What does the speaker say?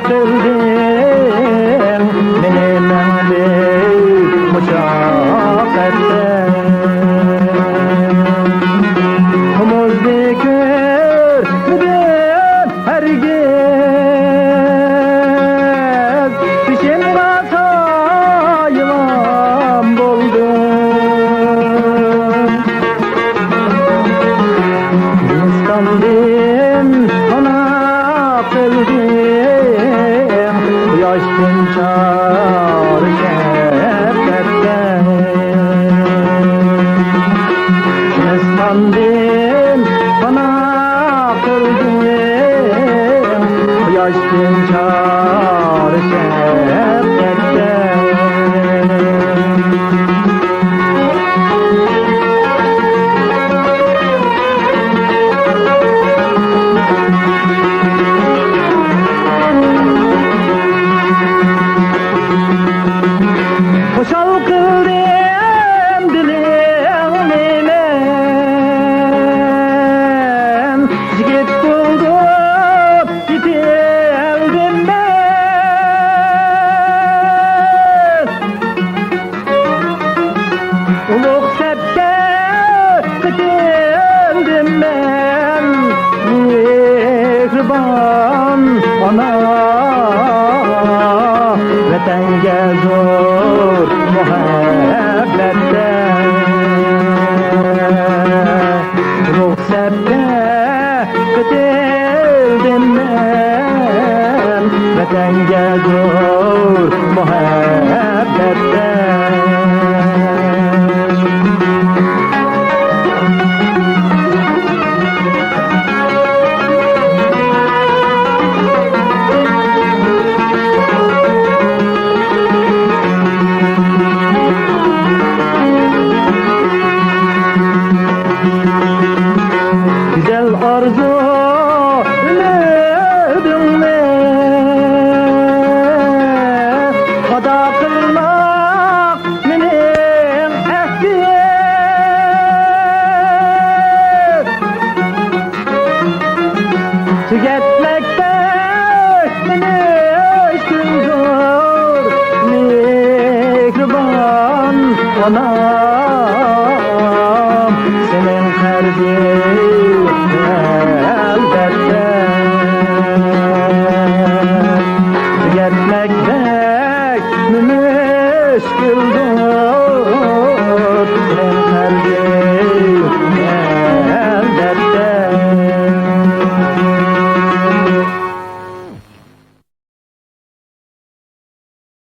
kıldın benimle müşakkatten. Umuzni görmeden herkes düşen hatayılan buldum. İnsandım ona kıldım yaştın çar şefkatten. İnsandım ona kıldım yaştın çar şefkatten. Hoşal kıldım dilimle jigit buldum yiteldim ben. Uluk septe kıtıldım ben. Mihriban ana vatanga zor muhabbetten. Ruhsatte kıtıldım ben vatanga zor muhabbetten. Güzel arzu ümidimle ada kılmak benim ehdim. Tüketmekte benim işim zor mihriban anam senin kalbin elbette. Tüketmek pek müşküldür